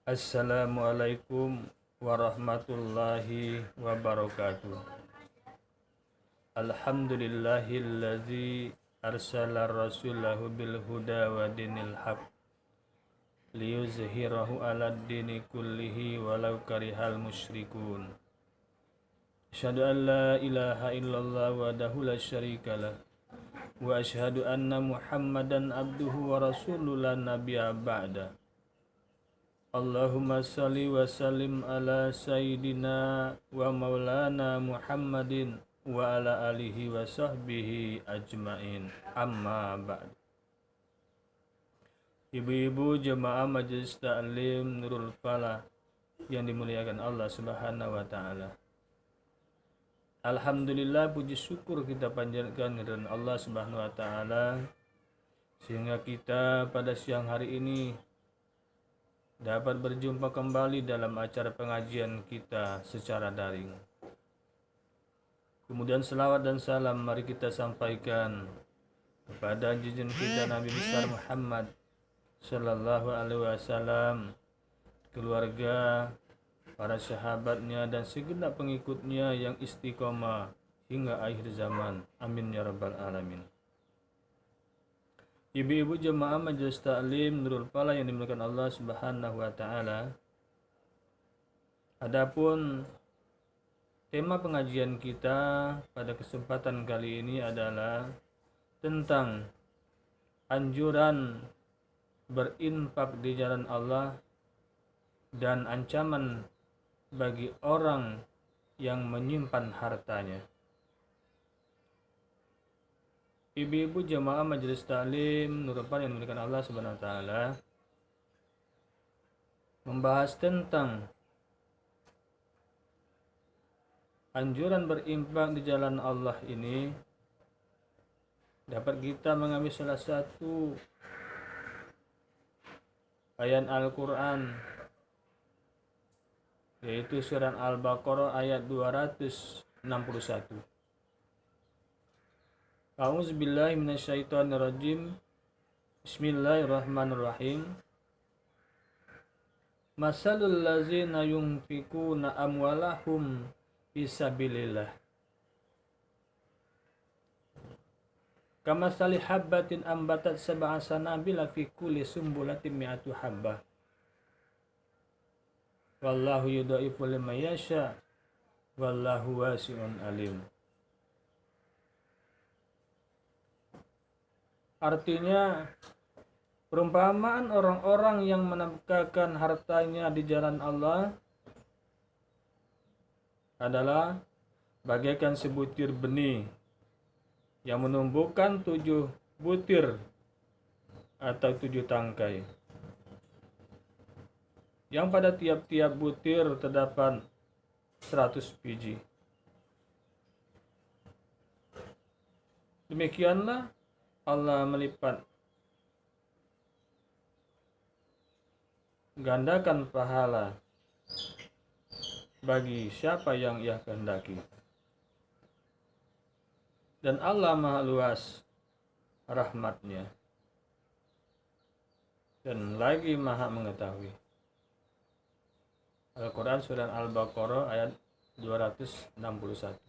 Assalamualaikum warahmatullahi wabarakatuh. Alhamdulillahillazi arsala rasulahu bil huda wa dinil haq liyuzhirahu ala dini kullihi walau karihal musyrikun. Asyhadu an la ilaha illallah wahdahu la syarikalah wa asyhadu anna Muhammadan abduhu wa rasuluhu la nabiyya ba'da. Allahumma salli wa sallim ala sayyidina wa maulana Muhammadin wa ala alihi wa sahbihi ajmain. Amma ba'd. Ibu-ibu jemaah Majelis Ta'lim Nurul Falah yang dimuliakan Allah Subhanahu wa taala. Alhamdulillah, puji syukur kita panjatkan kepada Allah Subhanahu wa taala sehingga kita pada siang hari ini dapat berjumpa kembali dalam acara pengajian kita secara daring. Kemudian selawat dan salam mari kita sampaikan kepada junjungan kita Nabi besar Muhammad sallallahu alaihi wasallam, keluarga, para sahabatnya dan segenap pengikutnya yang istiqomah hingga akhir zaman. Amin ya rabbal alamin. Ibu-ibu jemaah Majelis Ta'lim Nurul Falah yang dimuliakan Allah Subhanahu wa taala. Adapun tema pengajian kita pada kesempatan kali ini adalah tentang anjuran berinfak di jalan Allah dan ancaman bagi orang yang menyimpan hartanya. Ibu-ibu jemaah Majelis Ta'lim Nurul Falah yang dimuliakan Allah Subhanahu wa taala, membahas tentang anjuran berinfak di jalan Allah ini dapat kita mengambil salah satu ayat Al-Quran, yaitu surat Al-Baqarah ayat 261. A'udzubillahi minasyaitonirrajim. Bismillahirrahmanirrahim. Masalul ladzina yunfikuna amwalahum fisabilillah kamasali habbatin ambatat sab'a sanabila fi kulli sumbulatin mi'atu habbah wallahu yudha'ifu liman yasha wallahu wasi'un alim. Artinya, perumpamaan orang-orang yang menafkahkan hartanya di jalan Allah adalah bagaikan sebutir benih yang menumbuhkan 7 butir atau 7 tangkai, yang pada tiap-tiap butir terdapat 100 biji. Demikianlah Allah melipat gandakan pahala bagi siapa yang Ia kehendaki. Dan Allah Maha Luas rahmatnya dan lagi Maha mengetahui. Al-Quran surat Al-Baqarah ayat 261.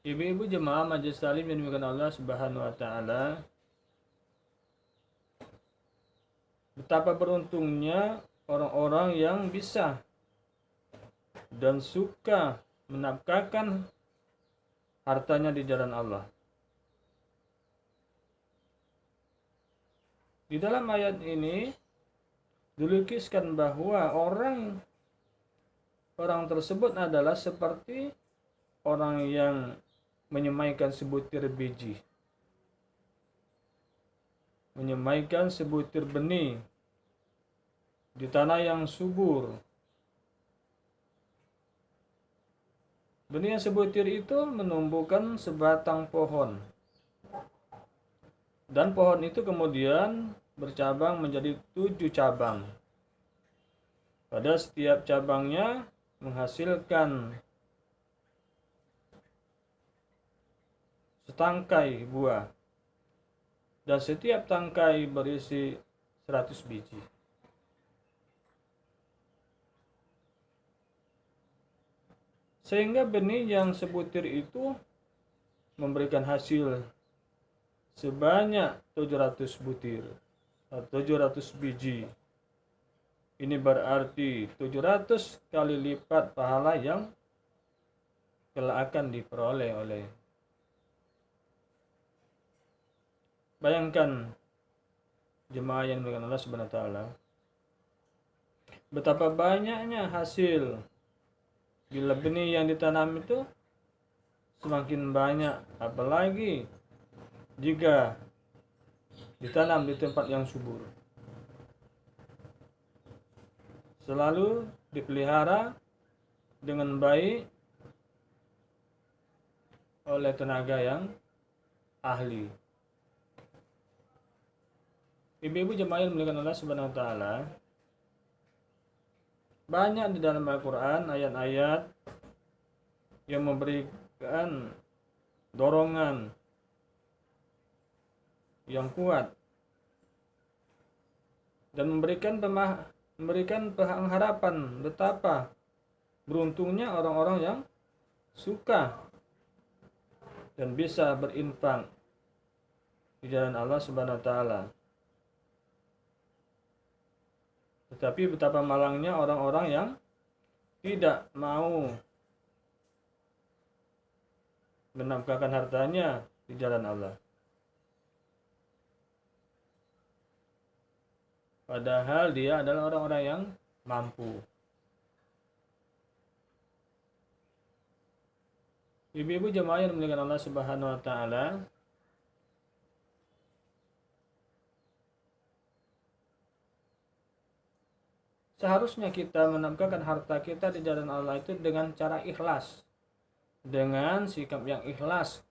Ibu-ibu jemaah Majelis Ta'lim yang dimuliakan Allah Subhanahu wa taala, betapa beruntungnya orang-orang yang bisa dan suka menafkahkan hartanya di jalan Allah. Di dalam ayat ini dilukiskan bahwa orang tersebut adalah seperti orang yang menyemaikan sebutir biji, menyemaikan sebutir benih di tanah yang subur. Benih yang sebutir itu menumbuhkan sebatang pohon, dan pohon itu kemudian bercabang menjadi 7 cabang. Pada setiap cabangnya menghasilkan setangkai buah, dan setiap tangkai berisi 100 biji. Sehingga benih yang sebutir itu memberikan hasil sebanyak 700 butir atau 700 biji. Ini berarti 700 kali lipat pahala yang kelak akan diperoleh oleh. Bayangkan jemaah yang dimuliakan Allah Subhanahu wa taala, betapa banyaknya hasil bila benih yang ditanam itu semakin banyak, apalagi jika ditanam di tempat yang subur. Selalu dipelihara dengan baik oleh tenaga yang ahli. Ibu-ibu jemaah yang dimuliakan Allah Subhanahu wa taala, banyak di dalam Al-Qur'an ayat-ayat yang memberikan dorongan yang kuat dan memberikan pengharapan betapa beruntungnya orang-orang yang suka dan bisa berinfak di jalan Allah Subhanahu wa taala. Tetapi betapa malangnya orang-orang yang tidak mau menafkahkan hartanya di jalan Allah. Padahal dia adalah orang-orang yang mampu. Ibu-ibu jemaah yang dimuliakan Allah Subhanahu wa taala, seharusnya kita menafkahkan harta kita di jalan Allah itu dengan cara ikhlas, dengan sikap yang ikhlas,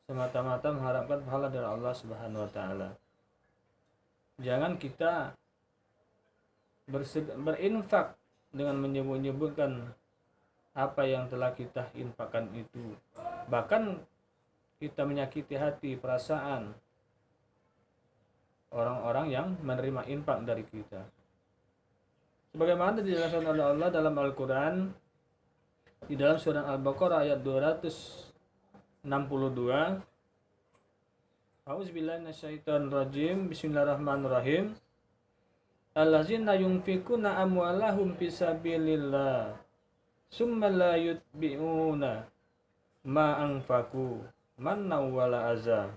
semata-mata mengharapkan pahala dari Allah Subhanahu wa taala. Jangan kita berinfak dengan menyebut-nyebutkan apa yang telah kita infakkan itu. Bahkan kita menyakiti hati, perasaan orang-orang yang menerima infak dari kita. Sebagaimana dijelaskan oleh Allah dalam Al-Quran, di dalam surah Al-Baqarah ayat 262, A'udzubillahi minasyaitonirrajim. Bismillahirrahmanirrahim. Allazina yunfikuna amwalahum fisabilillah summa la yutbi'una ma anfaqu mannaw wala azza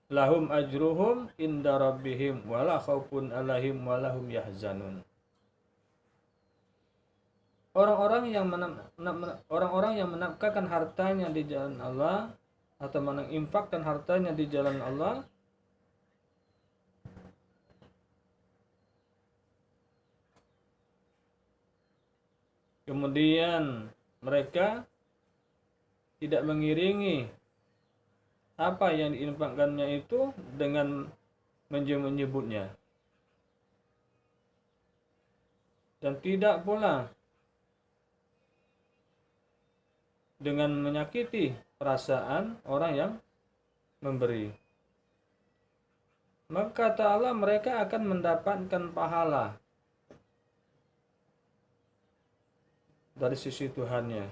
lahum ajruhum inda rabbihim wala khaufun alaihim walahum yahzanun. Orang-orang yang menafkahkan hartanya di jalan Allah atau menginfakkan hartanya di jalan Allah, kemudian mereka tidak mengiringi apa yang diinfakkannya itu dengan menyebut-nyebutnya, dan tidak pula dengan menyakiti perasaan orang yang memberi. Maka kata Allah, mereka akan mendapatkan pahala dari sisi Tuhannya,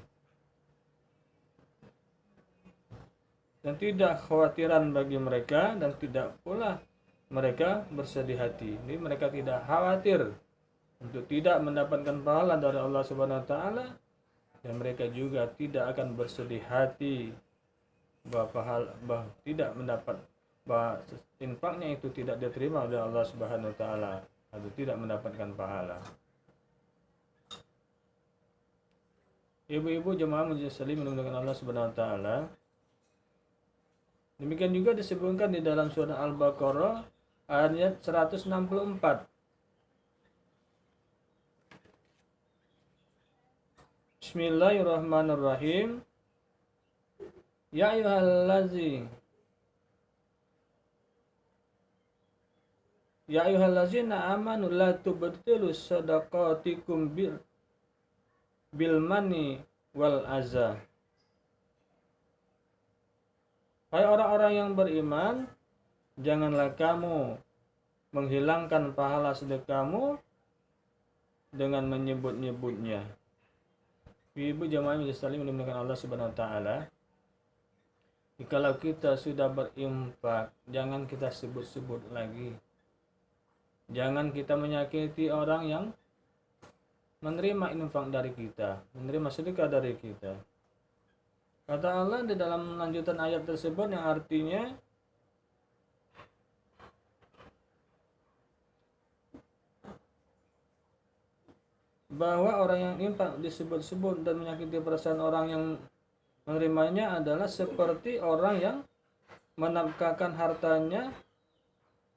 dan tidak khawatiran bagi mereka, dan tidak pula mereka bersedih hati. Jadi mereka tidak khawatir untuk tidak mendapatkan pahala dari Allah Subhanahu wa taala, dan mereka juga tidak akan bersedih hati bahwa tidak mendapat, bahwa infaknya itu tidak diterima oleh Allah Subhanahu wa taala atau tidak mendapatkan pahala. Ibu-ibu jemaah muslimin dimuliakan Allah Subhanahu wa taala, demikian juga disebutkan di dalam surah Al-Baqarah ayat 164. Bismillahirrahmanirrahim. Ya ayyuhallazina amanu la tubtilu shadaqatikum bil manni wal azza. Hai orang-orang yang beriman, janganlah kamu menghilangkan pahala sedekahmu dengan menyebut-nyebutnya. Ibu jamaah yang saling dimuliakan Allah Subhanahu wa taala. Kalau kita sudah berinfak, jangan kita sebut-sebut lagi. Jangan kita menyakiti orang yang menerima infak dari kita, menerima sedekah dari kita. Kata Allah di dalam lanjutan ayat tersebut yang artinya bahwa orang yang infak disebut-sebut dan menyakiti perasaan orang yang menerimanya adalah seperti orang yang menafkahkan hartanya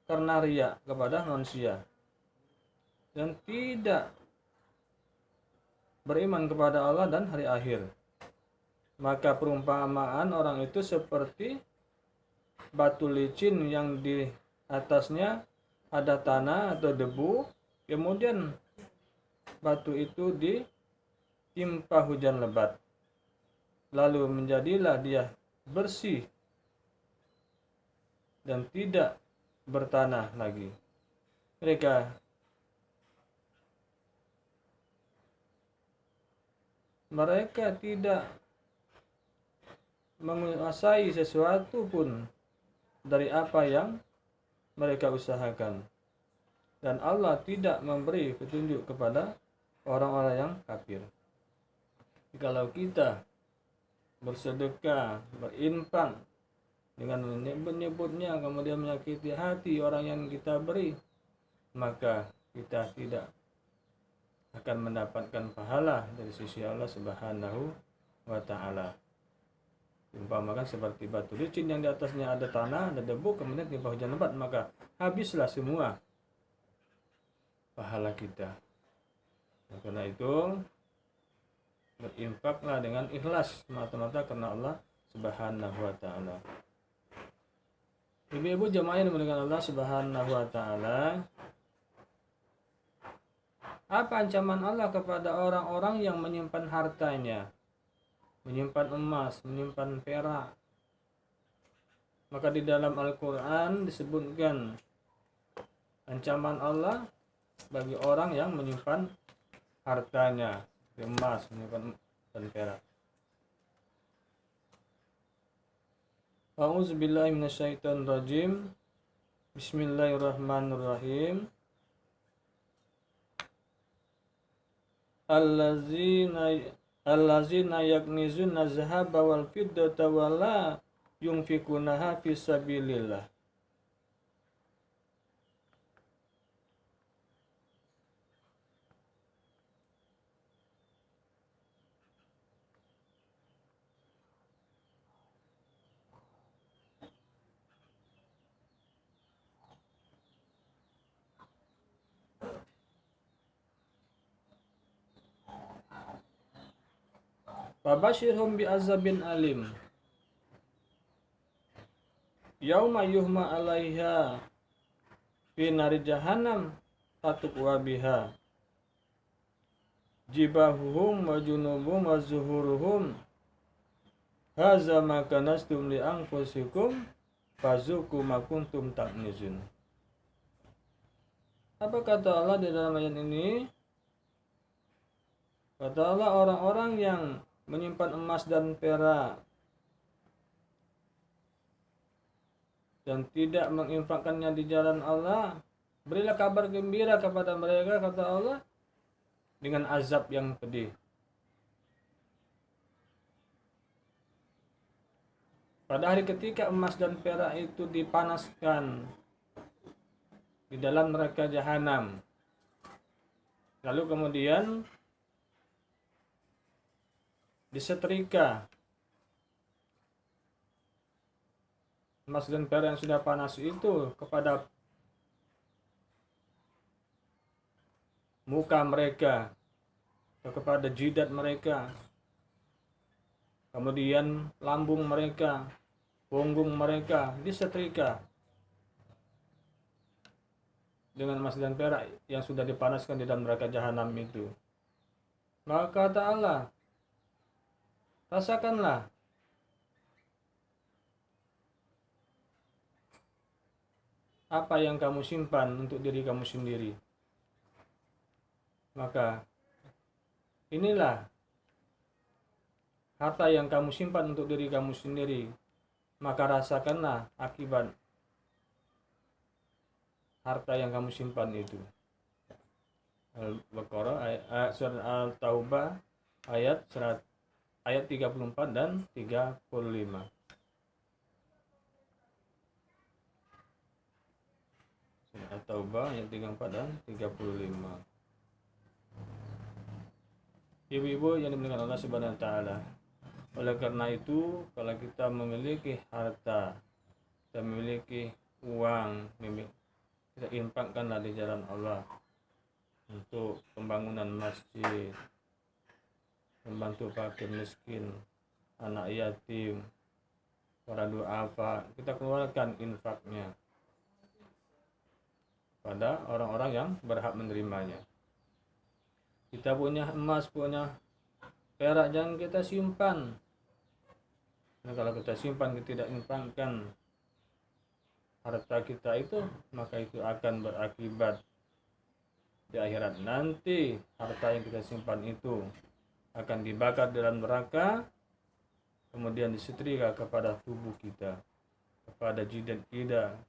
karena riya kepada manusia dan tidak beriman kepada Allah dan hari akhir. Maka perumpamaan orang itu seperti batu licin yang di atasnya ada tanah atau debu, kemudian batu itu ditimpa hujan lebat, lalu menjadilah dia bersih dan tidak bertanah lagi. Mereka tidak menguasai sesuatu pun dari apa yang mereka usahakan, dan Allah tidak memberi petunjuk kepada orang-orang yang kafir. Kalau kita bersedekah, berinfak dengan menyebut-nyebutnya kemudian menyakiti hati orang yang kita beri, maka kita tidak akan mendapatkan pahala dari sisi Allah Subhanahu wa taala. Umpamakan seperti batu licin yang di atasnya ada tanah, ada debu, kemudian timpa hujan lebat, maka habislah semua pahala kita. Nah, karena itu berinfaklah dengan ikhlas semata-mata karena Allah Subhanahu wa taala. Ibu-ibu jemaah yang dimuliakan Allah Subhanahu wa taala, apa ancaman Allah kepada orang-orang yang menyimpan hartanya, menyimpan emas, menyimpan perak? Maka di dalam Al-Quran disebutkan ancaman Allah bagi orang yang menyimpan hartanya, emas, menyimpan dan perak. A'udzubillahi minasyaitonirrajim. Bismillahirrahmanirrahim. Allazina yaknizuna zahaba wal fiddata wa la yunfikunaha fi sabilillah. Fabashirhum bi'azabin alim yauma yuhma 'alaiha fi nari jahannam fatukwa biha jibahuhum wa junubuhum wa zuhuruhum hadza ma kanastum li anfusikum fazuqu ma kuntum taknizun. Apa kata Allah di dalam ayat ini? Kata Allah, orang-orang yang menyimpan emas dan perak dan tidak menginfakkannya di jalan Allah, berilah kabar gembira kepada mereka, kata Allah, dengan azab yang pedih. Pada hari ketika emas dan perak itu dipanaskan di dalam neraka jahanam, lalu kemudian disetrika emas dan perak yang sudah panas itu kepada muka mereka atau kepada jidat mereka, kemudian lambung mereka, punggung mereka disetrika dengan emas dan perak yang sudah dipanaskan di dalam neraka jahanam itu. Maka kata Allah, rasakanlah apa yang kamu simpan untuk diri kamu sendiri. Maka inilah harta yang kamu simpan untuk diri kamu sendiri, maka rasakanlah akibat harta yang kamu simpan itu. Al-Baqarah surat Al-Taubah ayat 34 dan 35. Surat At-Taubah ayat 34 dan 35. Ibu-ibu yang dimuliakan Allah Subhanahu wa taala. Oleh karena itu, kalau kita memiliki harta, kita memiliki uang, kita infakkanlah di jalan Allah untuk pembangunan masjid, membantu fakir miskin, anak yatim, para duafa. Kita keluarkan infaknya pada orang-orang yang berhak menerimanya. Kita punya emas, punya perak, jangan kita simpan. Nah, kalau kita simpan, kita tidak infakkan harta kita itu, maka itu akan berakibat di akhirat nanti. Harta yang kita simpan itu akan dibakar dalam neraka, kemudian disetrika kepada tubuh kita, kepada jidat kita,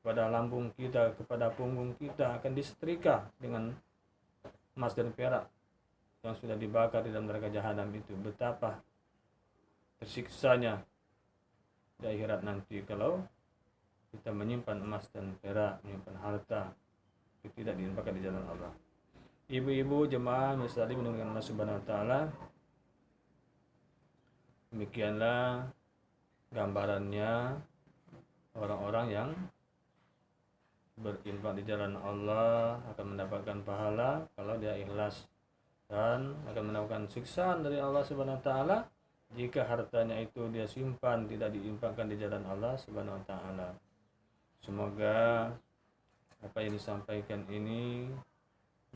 kepada lambung kita, kepada punggung kita, akan disetrika dengan emas dan perak yang sudah dibakar di dalam neraka jahanam itu. Betapa tersiksanya di akhirat nanti kalau kita menyimpan emas dan perak, menyimpan harta tidak diinfakkan di jalan Allah. Ibu-ibu jemaah muslimin dengan Allah Subhanahu wa taala, demikianlah gambarannya orang-orang yang berinfak di jalan Allah akan mendapatkan pahala kalau dia ikhlas, dan akan mendapatkan siksaan dari Allah Subhanahu wa taala jika hartanya itu dia simpan tidak diinfakkan di jalan Allah Subhanahu wa taala. Semoga apa yang disampaikan ini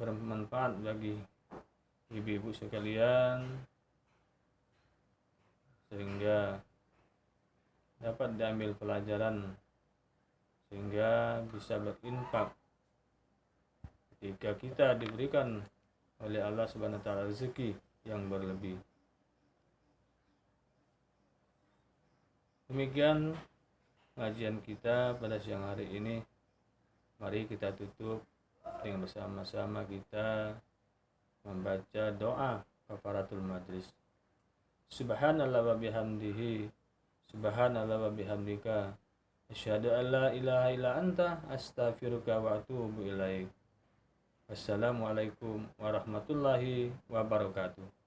bermanfaat bagi ibu-ibu sekalian, sehingga dapat diambil pelajaran, sehingga bisa berinfak ketika kita diberikan oleh Allah Subhanahu wa taala rezeki yang berlebih. Demikian kajian kita pada siang hari ini. Mari kita tutup dengan bersama-sama kita membaca doa kafaratul majlis. Subhanallah wa bihamdihi, subhanallah wa bihamdika, asyhadu an la ilaha illa anta, astaghfiruka wa atubu ilaik. Wassalamualaikum warahmatullahi wabarakatuh.